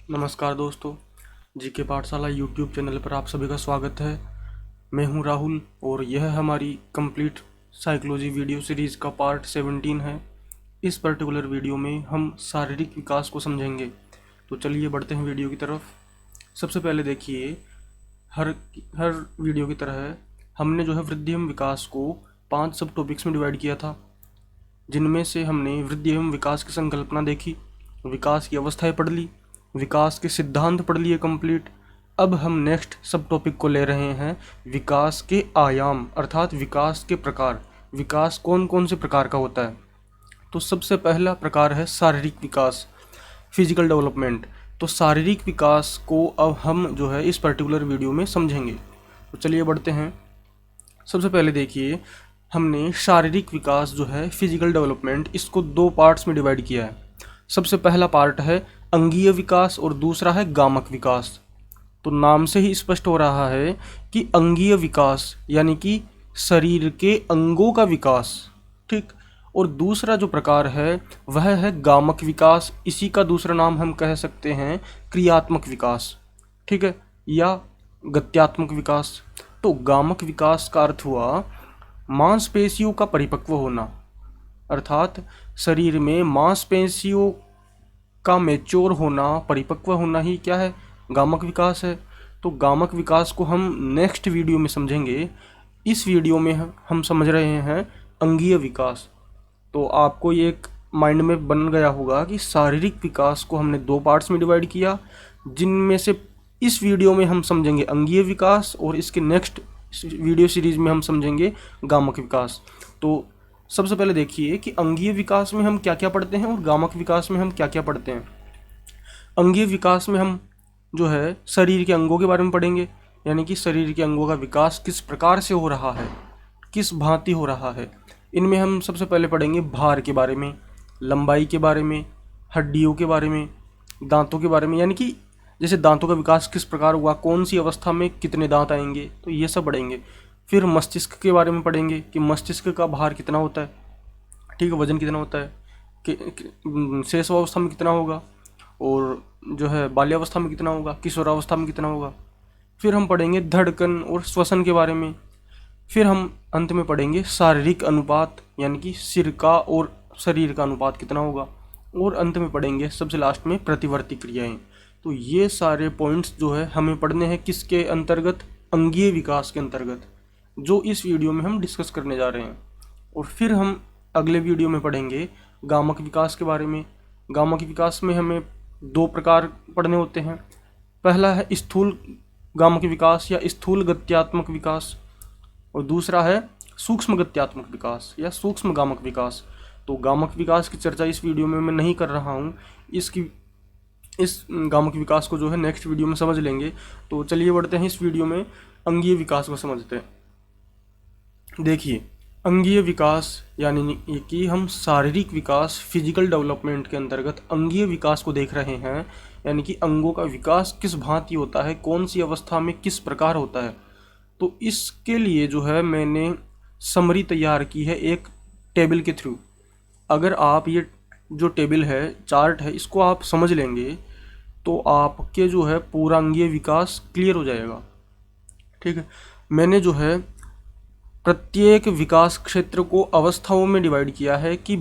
नमस्कार दोस्तों, जीके पाठशाला यूट्यूब चैनल पर आप सभी का स्वागत है। मैं हूं राहुल और यह हमारी कंप्लीट साइकोलॉजी वीडियो सीरीज़ का पार्ट 17 है। इस पर्टिकुलर वीडियो में हम शारीरिक विकास को समझेंगे। तो चलिए बढ़ते हैं वीडियो की तरफ। सबसे पहले देखिए, हर हर वीडियो की तरह हमने जो है वृद्धि एवं विकास को 5 सब टॉपिक्स में डिवाइड किया था, जिनमें से हमने वृद्धि एवं विकास की संकल्पना देखी, विकास की अवस्थाएं पढ़ ली, विकास के सिद्धांत पढ़ लिए कंप्लीट। अब हम नेक्स्ट सब टॉपिक को ले रहे हैं विकास के आयाम, अर्थात विकास के प्रकार। विकास कौन कौन से प्रकार का होता है? तो सबसे पहला प्रकार है शारीरिक विकास, फिजिकल डेवलपमेंट। तो शारीरिक विकास को अब हम जो है इस पर्टिकुलर वीडियो में समझेंगे। तो चलिए बढ़ते हैं। सबसे पहले देखिए, हमने शारीरिक विकास जो है फिजिकल डेवलपमेंट, इसको 2 पार्ट्स में डिवाइड किया है। सबसे पहला पार्ट है अंगीय विकास और दूसरा है गामक विकास। तो नाम से ही स्पष्ट हो रहा है कि अंगीय विकास यानी कि शरीर के अंगों का विकास, ठीक। और दूसरा जो प्रकार है वह है गामक विकास। इसी का दूसरा नाम हम कह सकते हैं क्रियात्मक विकास, ठीक है, या गत्यात्मक विकास। तो गामक विकास का अर्थ हुआ मांसपेशियों का परिपक्व होना, अर्थात शरीर में मांसपेशियों का मैच्योर होना, परिपक्व होना ही क्या है? गामक विकास है। तो गामक विकास को हम नेक्स्ट वीडियो में समझेंगे। इस वीडियो में हम समझ रहे हैं अंगीय विकास। तो आपको ये एक माइंड में बन गया होगा कि शारीरिक विकास को हमने 2 पार्ट्स में डिवाइड किया, जिनमें से इस वीडियो में हम समझेंगे अंगीय विकास और इसके नेक्स्ट वीडियो सीरीज में हम समझेंगे गामक विकास। तो सबसे पहले देखिए कि अंगीय विकास में हम क्या क्या पढ़ते हैं और गामक विकास में हम क्या क्या पढ़ते हैं। अंगीय विकास में हम जो है शरीर के अंगों के बारे में पढ़ेंगे, यानी कि शरीर के अंगों का विकास किस प्रकार से हो रहा है, किस भांति हो रहा है। इनमें हम सबसे पहले पढ़ेंगे भार के बारे में, लंबाई के बारे में, हड्डियों के बारे में, दांतों के बारे में, यानी कि जैसे दांतों का विकास किस प्रकार हुआ, कौन सी अवस्था में कितने दांत आएंगे, तो ये सब पढ़ेंगे। फिर मस्तिष्क के बारे में पढ़ेंगे कि मस्तिष्क का भार कितना होता है, ठीक है, वजन कितना होता है, कि शेषावस्था में कितना होगा, और जो है बाल्यावस्था में कितना होगा, किशोरावस्था में कितना होगा। फिर हम पढ़ेंगे धड़कन और श्वसन के बारे में। फिर हम अंत में पढ़ेंगे शारीरिक अनुपात, यानी कि सिर का और शरीर का अनुपात कितना होगा। और अंत में पढ़ेंगे सबसे लास्ट में प्रतिवर्ती क्रियाएं। तो ये सारे पॉइंट्स जो है हमें पढ़ने हैं किसके अंतर्गत? अंगीय विकास के अंतर्गत, जो इस वीडियो में हम डिस्कस करने जा रहे हैं। और फिर हम अगले वीडियो में पढ़ेंगे गामक विकास के बारे में। गामक विकास में हमें 2 प्रकार पढ़ने होते हैं। पहला है स्थूल गामक विकास या स्थूल गत्यात्मक विकास, और दूसरा है सूक्ष्म गत्यात्मक विकास या सूक्ष्म गामक विकास। तो गामक विकास की चर्चा इस वीडियो में मैं नहीं कर रहा हूँ, इस गामक विकास को जो है नेक्स्ट वीडियो में समझ लेंगे। तो चलिए बढ़ते हैं इस वीडियो में अंगीय विकास को समझते हैं। देखिए, अंगीय विकास यानी कि हम शारीरिक विकास फिजिकल डेवलपमेंट के अंतर्गत अंगीय विकास को देख रहे हैं, यानी कि अंगों का विकास किस भांति होता है, कौन सी अवस्था में किस प्रकार होता है। तो इसके लिए जो है मैंने समरी तैयार की है एक टेबल के थ्रू। अगर आप ये जो टेबल है, चार्ट है, इसको आप समझ लेंगे तो आपके जो है पूरा अंगीय विकास क्लियर हो जाएगा, ठीक है। मैंने जो है प्रत्येक विकास क्षेत्र को अवस्थाओं में डिवाइड किया है कि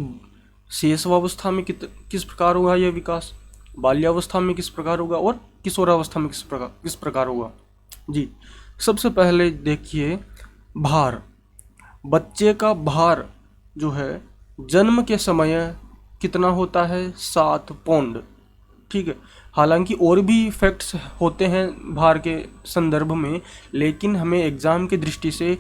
शेषावस्था में किस प्रकार होगा यह विकास, बाल्यावस्था में किस प्रकार होगा, और किशोरावस्था में किस प्रकार होगा। जी, सबसे पहले देखिए भार। बच्चे का भार जो है जन्म के समय कितना होता है? 7 पौंड, ठीक है। हालांकि और भी फैक्ट्स होते हैं भार के संदर्भ में, लेकिन हमें एग्जाम की दृष्टि से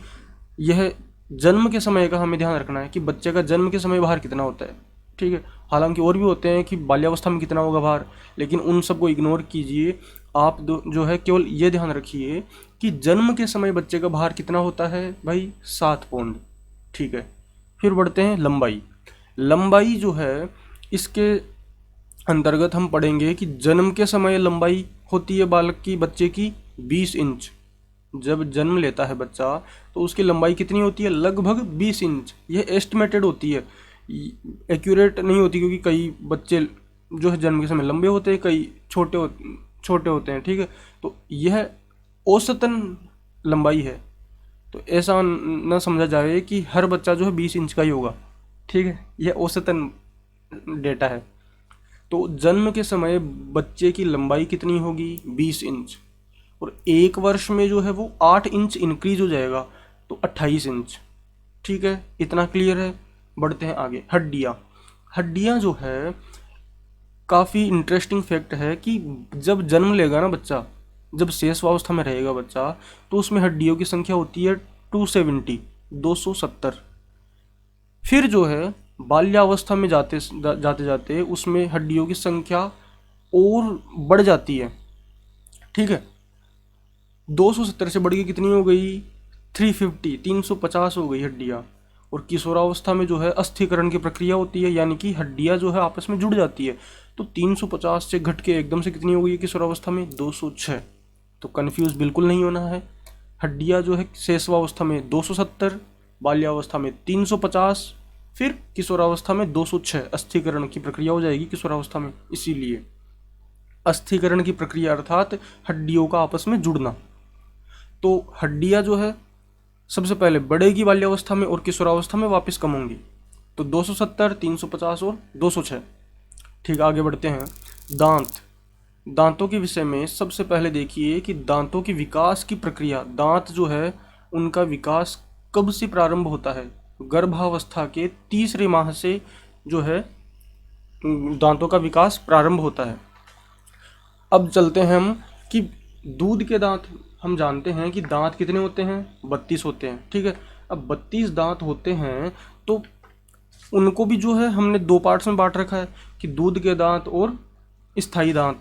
यह जन्म के समय का हमें ध्यान रखना है कि बच्चे का जन्म के समय भार कितना होता है, ठीक है। हालांकि और भी होते हैं कि बाल्यावस्था में कितना होगा भार, लेकिन उन सबको इग्नोर कीजिए। आप जो है केवल ये ध्यान रखिए कि जन्म के समय बच्चे का भार कितना होता है भाई? 7 पौंड, ठीक है। फिर बढ़ते हैं लंबाई। लंबाई जो है इसके अंतर्गत हम पढ़ेंगे कि जन्म के समय लंबाई होती है बालक की, बच्चे की 20 इंच। जब जन्म लेता है बच्चा तो उसकी लंबाई कितनी होती है? लगभग 20 इंच। यह एस्टिमेटेड होती है, एक्यूरेट नहीं होती, क्योंकि कई बच्चे जो है जन्म के समय लंबे होते हैं, कई छोटे होते हैं, ठीक है। तो यह औसतन लंबाई है। तो ऐसा न समझा जाए कि हर बच्चा जो है 20 इंच का ही होगा, ठीक है। यह औसतन डेटा है। तो जन्म के समय बच्चे की लंबाई कितनी होगी? 20 इंच। और 1 वर्ष में जो है वो 8 इंच इंक्रीज हो जाएगा, तो 28 इंच, ठीक है। इतना क्लियर है। बढ़ते हैं आगे। हड्डियाँ जो है, काफ़ी इंटरेस्टिंग फैक्ट है कि जब जन्म लेगा ना बच्चा, जब शेषवावस्था में रहेगा बच्चा, तो उसमें हड्डियों की संख्या होती है 270, 270। फिर जो है बाल्यावस्था में जाते जाते जाते उसमें हड्डियों की संख्या और बढ़ जाती है, ठीक है। 270 से बढ़ के कितनी हो गई? 350, 350 हो गई हड्डियाँ। और किशोरावस्था में जो है अस्थिकरण की प्रक्रिया होती है, यानी कि हड्डियाँ जो है आपस में जुड़ जाती है। तो 350 से घट के एकदम से कितनी हो गई किशोरावस्था में? 206। तो कन्फ्यूज़ बिल्कुल नहीं होना है। हड्डियाँ जो है शेषवावस्था में 270, बाल्यावस्था में 350, फिर किशोरावस्था में 206। अस्थिकरण की प्रक्रिया हो जाएगी किशोरावस्था में। इसीलिए अस्थिकरण की प्रक्रिया अर्थात हड्डियों का आपस में जुड़ना। तो हड्डियाँ जो है सबसे पहले बढ़ेगी बाल्यावस्था में और किशोरावस्था में वापस कम होंगी। तो 270, 350 और 206। ठीक, आगे बढ़ते हैं। दांतों के विषय में सबसे पहले देखिए कि दांतों के विकास की प्रक्रिया, दांत जो है उनका विकास कब से प्रारंभ होता है? गर्भावस्था के तीसरे माह से जो है दांतों का विकास प्रारंभ होता है। अब चलते हैं हम कि दूध के दांत, हम जानते हैं कि दांत कितने होते हैं? 32 होते हैं, ठीक है। अब 32 दांत होते हैं तो उनको भी जो है हमने 2 पार्ट्स में बांट रखा है कि दूध के दांत और स्थायी दांत,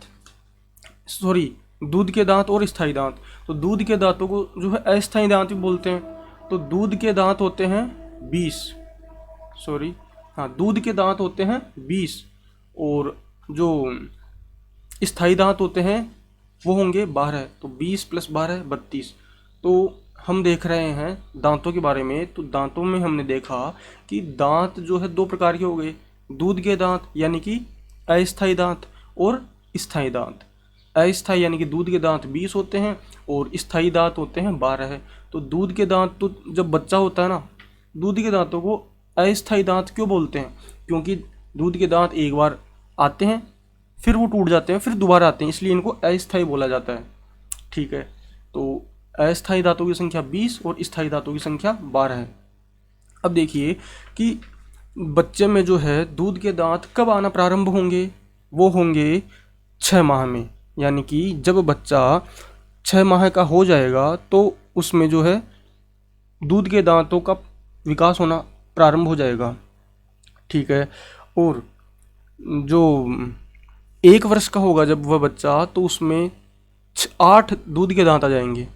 दूध के दांत और स्थायी दांत। तो दूध के दांतों को जो है अस्थायी दांत भी बोलते हैं। तो दूध के दांत होते हैं 20, दूध के दांत होते हैं 20 और जो स्थायी दांत होते हैं वो होंगे 12। तो 20 + 12 32। तो हम देख रहे हैं दांतों के बारे में। तो दांतों में हमने देखा कि दांत जो है 2 प्रकार के हो गए, दूध के दांत यानी कि अस्थायी दांत और स्थायी दांत। अस्थायी यानी कि दूध के दांत 20 होते हैं और स्थायी दांत होते हैं 12। तो दूध के दांत, तो जब बच्चा होता है ना, दूध के दांतों को अस्थायी दांत क्यों बोलते हैं? क्योंकि दूध के दांत एक बार आते हैं, फिर वो टूट जाते हैं, फिर दोबारा आते हैं, इसलिए इनको अस्थायी बोला जाता है, ठीक है। तो अस्थायी दांतों की संख्या 20 और स्थायी दांतों की संख्या 12 है। अब देखिए कि बच्चे में जो है दूध के दांत कब आना प्रारंभ होंगे? वो होंगे 6 माह में, यानी कि जब बच्चा 6 माह का हो जाएगा तो उसमें जो है दूध के दांतों का विकास होना प्रारंभ हो जाएगा, ठीक है। और जो 1 वर्ष का होगा जब वह बच्चा, तो उसमें 8 दूध के दांत आ जाएंगे।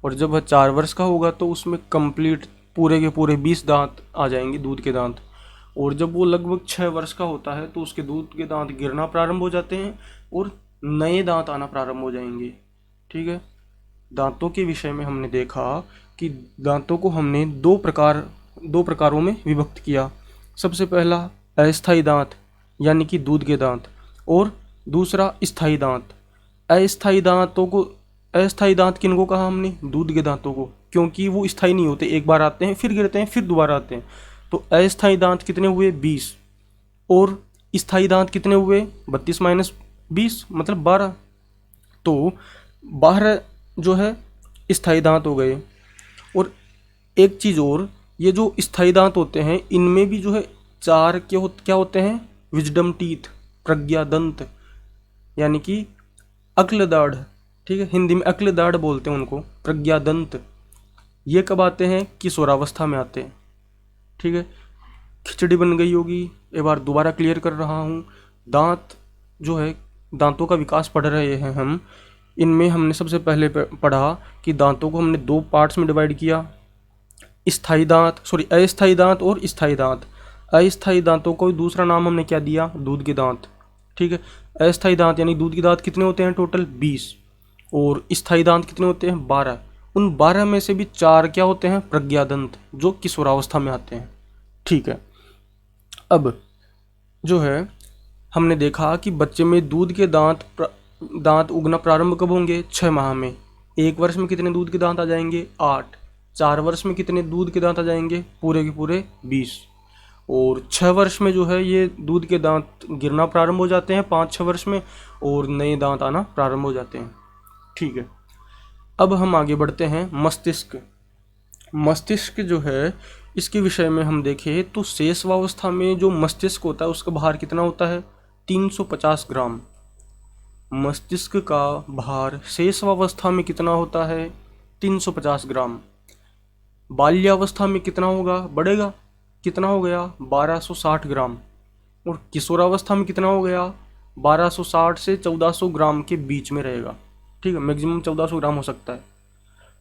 और जब वह 4 वर्ष का होगा तो उसमें कंप्लीट पूरे के पूरे 20 दांत आ जाएंगे, दूध के दांत। और जब वो लगभग 6 वर्ष का होता है तो उसके दूध के दांत गिरना प्रारंभ हो जाते हैं और नए दांत आना प्रारंभ हो जाएंगे, ठीक है। दांतों के विषय में हमने देखा कि दांतों को हमने दो प्रकारों में विभक्त किया। सबसे पहला अस्थायी दांत यानी कि दूध के दांत, और दूसरा स्थायी दांत। अस्थायी दांत किनको कहा हमने? दूध के दांतों को, क्योंकि वो स्थायी नहीं होते, एक बार आते हैं फिर गिरते हैं फिर दोबारा आते हैं। तो अस्थायी दांत कितने हुए? 20। और स्थायी दांत कितने हुए? 32 - 20 मतलब 12। तो 12 जो है स्थायी दांत हो गए। और एक चीज़ और, ये जो स्थायी दांत होते हैं इनमें भी जो है 4 क्या होते हैं? विजडम टीथ, प्रज्ञा दंत, यानी कि अक्ल दाढ़, ठीक है। हिंदी में अक्ल दाढ़ बोलते हैं उनको, प्रज्ञा दंत। ये कब आते हैं? किशोरावस्था में आते हैं, ठीक है। खिचड़ी बन गई होगी, एक बार दोबारा क्लियर कर रहा हूँ। दांत जो है, दांतों का विकास पढ़ रहे हैं हम। इनमें हमने सबसे पहले पढ़ा कि दांतों को हमने 2 पार्ट्स में डिवाइड किया, अस्थायी दांत और स्थायी दांत। अस्थायी दांतों को दूसरा नाम हमने क्या दिया? दूध के दांत, ठीक है। अस्थायी दांत यानी दूध के दांत कितने होते हैं? टोटल 20। और स्थायी दांत कितने होते हैं? 12। उन 12 में से भी 4 क्या होते हैं? प्रज्ञादंत, जो किशोरावस्था में आते हैं, ठीक है। अब जो है हमने देखा कि बच्चे में दूध के दांत दांत उगना प्रारंभ कब होंगे? 6 माह में। 1 वर्ष में कितने दूध के दांत आ जाएंगे? 8। 4 वर्ष में कितने दूध के दांत आ जाएंगे? पूरे के पूरे 20। और 6 वर्ष में जो है ये दूध के दांत गिरना प्रारंभ हो जाते हैं, 5-6 वर्ष में, और नए दांत आना प्रारंभ हो जाते हैं। ठीक है, अब हम आगे बढ़ते हैं। मस्तिष्क। मस्तिष्क जो है इसके विषय में हम देखें तो शेषवावस्था में जो मस्तिष्क होता है उसका भार कितना होता है? 350 ग्राम। मस्तिष्क का भार शेषवावस्था में कितना होता है? 350 ग्राम। बाल्यावस्था में कितना होगा? बढ़ेगा। कितना हो गया? 1260 ग्राम। और किशोरावस्था में कितना हो गया? 1260 से 1400 ग्राम के बीच में रहेगा। ठीक है, मैक्सिमम 1400 ग्राम हो सकता है।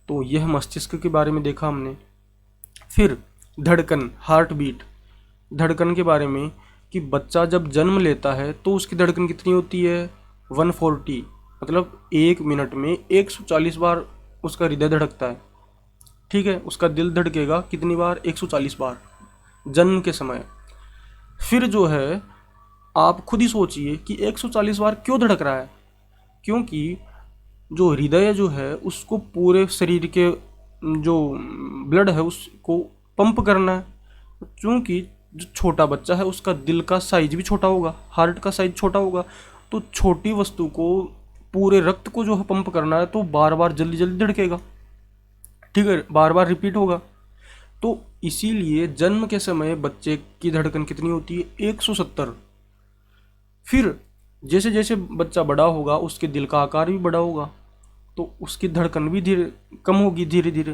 तो यह मस्तिष्क के बारे में देखा हमने। फिर धड़कन, हार्ट बीट। धड़कन के बारे में कि बच्चा जब जन्म लेता है तो उसकी धड़कन कितनी होती है? 140, मतलब 1 मिनट में 140 बार उसका हृदय धड़कता है। ठीक है, उसका दिल धड़केगा कितनी बार? 140 बार जन्म के समय। फिर जो है आप खुद ही सोचिए कि 140 बार क्यों धड़क रहा है? क्योंकि जो हृदय जो है उसको पूरे शरीर के जो ब्लड है उसको पंप करना है। क्योंकि जो छोटा बच्चा है उसका दिल का साइज भी छोटा होगा, हार्ट का साइज छोटा होगा, तो छोटी वस्तु को, पूरे रक्त को जो है पंप करना है तो बार बार जल्दी जल्दी धड़केगा। ठीक है, बार बार रिपीट होगा। तो इसीलिए जन्म के समय बच्चे की धड़कन कितनी होती है? 170। फिर जैसे जैसे बच्चा बड़ा होगा उसके दिल का आकार भी बड़ा होगा, तो उसकी धड़कन भी धीरे कम होगी धीरे धीरे,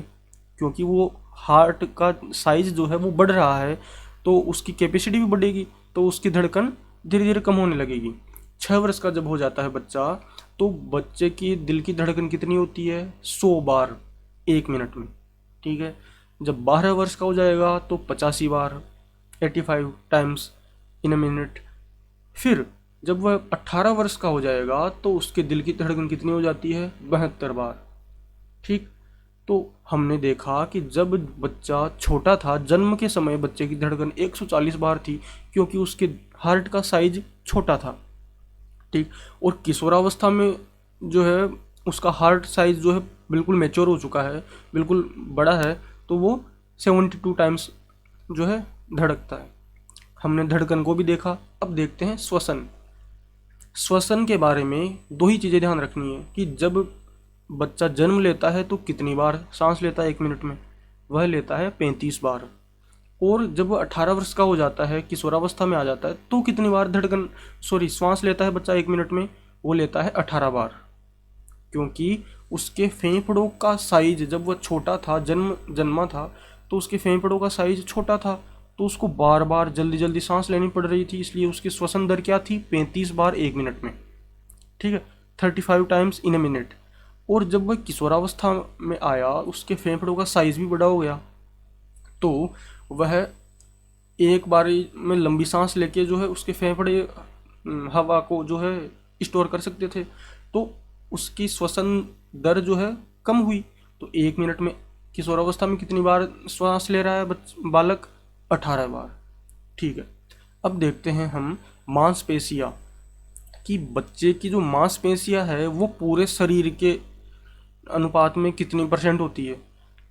क्योंकि वो हार्ट का साइज जो है वो बढ़ रहा है, तो उसकी कैपेसिटी भी बढ़ेगी, तो उसकी धड़कन धीरे धीरे कम होने लगेगी। 6 वर्ष का जब हो जाता है बच्चा, तो बच्चे की दिल की धड़कन कितनी होती है? 100 बार 1 मिनट में। ठीक है, जब 12 वर्ष का हो जाएगा तो 85 बार, 85 टाइम्स इन अ मिनट। फिर जब वह 18 वर्ष का हो जाएगा तो उसके दिल की धड़कन कितनी हो जाती है? 72 बार। ठीक, तो हमने देखा कि जब बच्चा छोटा था, जन्म के समय बच्चे की धड़कन 140 बार थी, क्योंकि उसके हार्ट का साइज छोटा था। ठीक, और किशोरावस्था में जो है उसका हार्ट साइज जो है बिल्कुल मैच्योर हो चुका है, बिल्कुल बड़ा है, तो वो 72 टाइम्स जो है धड़कता है। हमने धड़कन को भी देखा। अब देखते हैं श्वसन। श्वसन के बारे में 2 ही चीज़ें ध्यान रखनी है कि जब बच्चा जन्म लेता है तो कितनी बार सांस लेता है 1 मिनट में? वह लेता है 35 बार। और जब वह 18 वर्ष का हो जाता है, किशोरावस्था में आ जाता है, तो कितनी बार श्वास लेता है बच्चा 1 मिनट में? वो लेता है 18 बार। क्योंकि उसके फेफड़ों का साइज, जब वह छोटा था, जन्मा था, तो उसके फेफड़ों का साइज छोटा था, तो उसको बार बार जल्दी जल्दी सांस लेनी पड़ रही थी, इसलिए उसकी श्वसन दर क्या थी? 35 बार 1 मिनट में। ठीक है, 35 टाइम्स इन अ मिनट। और जब वह किशोरावस्था में आया, उसके फेफड़ों का साइज भी बड़ा हो गया, तो वह एक बारी में लंबी सांस लेके जो है उसके फेफड़े हवा को जो है स्टोर कर सकते थे, तो उसकी श्वसन दर जो है कम हुई। तो 1 मिनट में किशोरावस्था में कितनी बार श्वास ले रहा है बालक? 18 बार। ठीक है, अब देखते हैं हम मांसपेशियाँ, कि बच्चे की जो मांसपेशियाँ है वो पूरे शरीर के अनुपात में कितनी % होती है?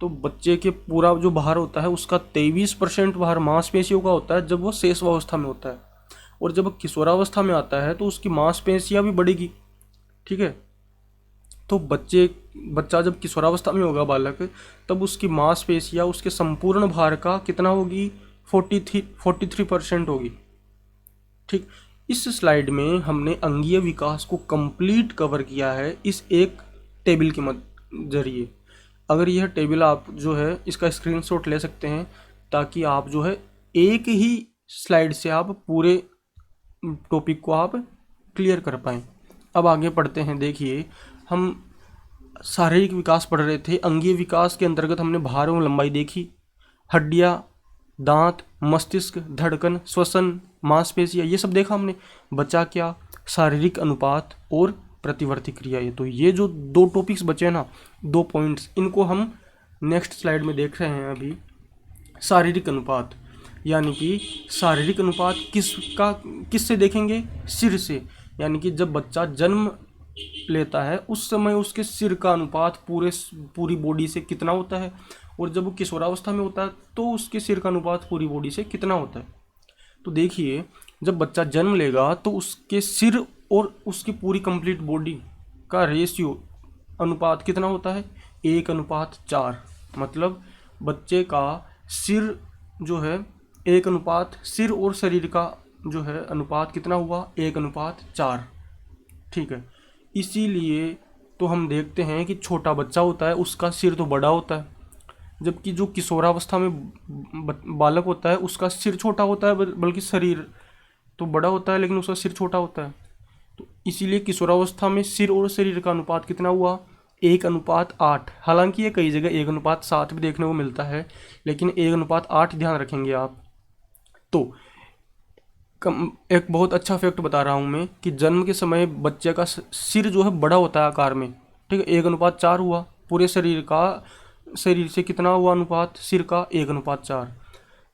तो बच्चे के पूरा जो भार होता है उसका 23% भार मांसपेशियों का होता है जब वो शेषावस्था में होता है, और जब किशोरावस्था में आता है तो उसकी मांसपेशियाँ भी बढ़ेगी। ठीक है, तो बच्चा जब किशोरावस्था में होगा बालक, तब उसकी मांसपेशियाँ उसके संपूर्ण भार का कितना होगी? 43% होगी। ठीक, इस स्लाइड में हमने अंगीय विकास को कंप्लीट कवर किया है इस एक टेबल के जरिए। अगर यह टेबल आप जो है इसका स्क्रीनशॉट ले सकते हैं, ताकि आप जो है एक ही स्लाइड से आप पूरे टॉपिक को आप क्लियर कर पाएँ। अब आगे पढ़ते हैं। देखिए, हम शारीरिक विकास पढ़ रहे थे। अंगीय विकास के अंतर्गत हमने भार एवं लंबाई देखी, हड्डियाँ, दांत, मस्तिष्क, धड़कन, श्वसन, मांसपेशियाँ, ये सब देखा हमने। बचा क्या? शारीरिक अनुपात और प्रतिवर्ती क्रिया। ये तो ये जो 2 टॉपिक्स बचे हैं ना, 2 पॉइंट्स, इनको हम नेक्स्ट स्लाइड में देख रहे हैं अभी। शारीरिक अनुपात, यानी कि शारीरिक अनुपात किससे देखेंगे? सिर से। यानी कि जब बच्चा जन्म लेता है उस समय उसके सिर का अनुपात पूरी बॉडी से कितना होता है, और जब वो किशोरावस्था में होता है तो उसके सिर का अनुपात पूरी बॉडी से कितना होता है। तो देखिए, जब बच्चा जन्म लेगा तो उसके सिर और उसकी पूरी कंप्लीट बॉडी का रेशियो अनुपात कितना होता है, 1:4। मतलब बच्चे का सिर जो है 1:, सिर और शरीर का जो है अनुपात कितना हुआ, 1:4। ठीक है। इसीलिए तो हम देखते हैं कि छोटा बच्चा होता है उसका सिर तो बड़ा होता है, जबकि जो किशोरावस्था में बालक होता है उसका सिर छोटा होता है, बल्कि शरीर तो बड़ा होता है लेकिन उसका सिर छोटा होता है। तो इसीलिए किशोरावस्था में सिर और शरीर का अनुपात कितना हुआ, 1:8। हालांकि ये कई जगह 1:7 भी देखने को मिलता है, लेकिन 1:8 ध्यान रखेंगे आप। तो एक बहुत अच्छा फैक्ट बता रहा हूँ मैं कि जन्म के समय बच्चे का सिर जो है बड़ा होता है आकार में, ठीक है, 1:4 हुआ। पूरे शरीर से कितना हुआ अनुपात, सिर का 1:4।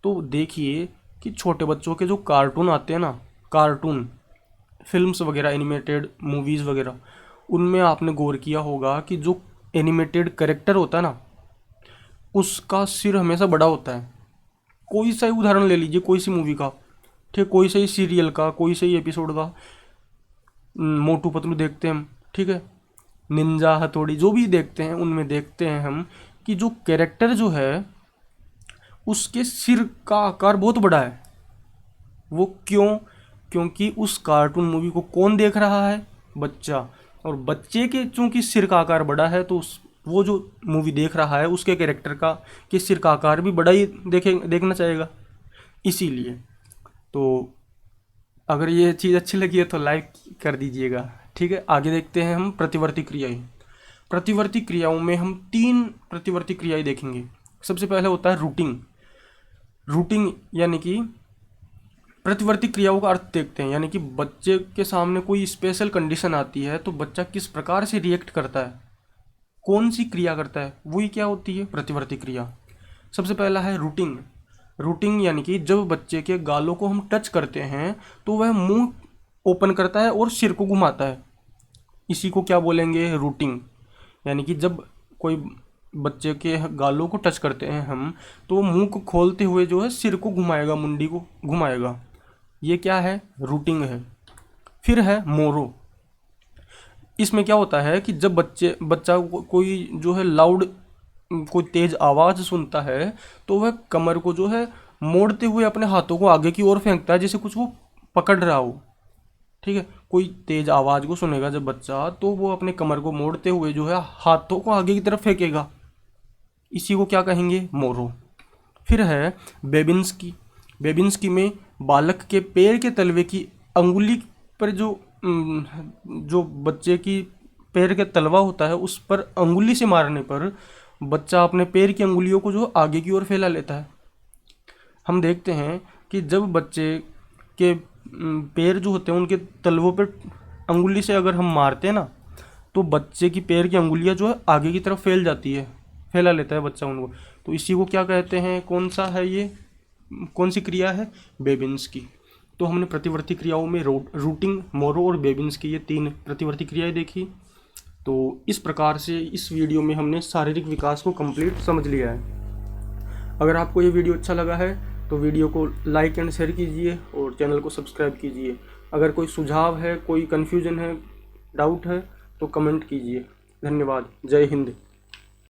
तो देखिए कि छोटे बच्चों के जो कार्टून आते हैं ना, कार्टून फिल्म्स वगैरह, एनिमेटेड मूवीज़ वगैरह, उनमें आपने गौर किया होगा कि जो एनिमेटेड कैरेक्टर होता है ना, उसका सिर हमेशा बड़ा होता है। कोई सा ही उदाहरण ले लीजिए, कोई सी मूवी का, ठीक, कोई से ही सीरियल का, कोई से ही एपिसोड का, मोटू पतलू देखते हैं हम, ठीक है, निंजा हथौड़ी, जो भी देखते हैं उनमें देखते हैं हम कि जो कैरेक्टर जो है उसके सिर का आकार बहुत बड़ा है। वो क्यों? क्योंकि उस कार्टून मूवी को कौन देख रहा है, बच्चा। और बच्चे के चूंकि सिर का आकार बड़ा है तो वो जो मूवी देख रहा है उसके कैरेक्टर का के सिर का आकार भी बड़ा ही देखना चाहेगा। इसीलिए तो अगर ये चीज़ अच्छी लगी है तो लाइक कर दीजिएगा। ठीक है, आगे देखते हैं हम प्रतिवर्ती क्रियाएं। प्रतिवर्ती क्रियाओं में हम 3 प्रतिवर्ती क्रियाएं देखेंगे। सबसे पहले होता है रूटिंग। रूटिंग यानी कि प्रतिवर्ती क्रियाओं का अर्थ देखते हैं, यानी कि बच्चे के सामने कोई स्पेशल कंडीशन आती है तो बच्चा किस प्रकार से रिएक्ट करता है, कौन सी क्रिया करता है, वही क्या होती है, प्रतिवर्ती क्रिया। सबसे पहला है रूटिंग। रूटिंग यानी कि जब बच्चे के गालों को हम टच करते हैं तो वह मुंह ओपन करता है और सिर को घुमाता है, इसी को क्या बोलेंगे, रूटिंग। यानी कि जब कोई बच्चे के गालों को टच करते हैं हम तो वो मुंह को खोलते हुए जो है सिर को घुमाएगा, मुंडी को घुमाएगा, ये क्या है, रूटिंग है। फिर है मोरो। इसमें क्या होता है कि जब बच्चा कोई जो है लाउड, कोई तेज आवाज़ सुनता है तो वह कमर को जो है मोड़ते हुए अपने हाथों को आगे की ओर फेंकता है, जैसे कुछ वो पकड़ रहा हो। ठीक है, कोई तेज आवाज़ को सुनेगा जब बच्चा तो वो अपने कमर को मोड़ते हुए जो है हाथों को आगे की तरफ फेंकेगा, इसी को क्या कहेंगे, मोरो। फिर है बेबिंस्की। बेबिंस्की में बालक के पैर के तलवे की अंगुली पर जो बच्चे की पैर के तलवा होता है उस पर अंगुली से मारने पर बच्चा अपने पैर की अंगुलियों को जो आगे की ओर फैला लेता है। हम देखते हैं कि जब बच्चे के पैर जो होते हैं उनके तलवों पर अंगुली से अगर हम मारते हैं ना तो बच्चे की पैर की अंगुलियां जो है आगे की तरफ फैल जाती है, फैला लेता है बच्चा उनको। तो इसी को क्या कहते हैं, कौन सा है ये, कौन सी क्रिया है, बेबिंस्की। तो हमने प्रतिवर्ती क्रियाओं में रूटिंग, मोरो और बेबिंस्की, ये 3 प्रतिवर्ती क्रियाएं देखी। तो इस प्रकार से इस वीडियो में हमने शारीरिक विकास को कंप्लीट समझ लिया है। अगर आपको ये वीडियो अच्छा लगा है तो वीडियो को लाइक एंड शेयर कीजिए और चैनल को सब्सक्राइब कीजिए। अगर कोई सुझाव है, कोई कन्फ्यूजन है, डाउट है तो कमेंट कीजिए। धन्यवाद। जय हिंद।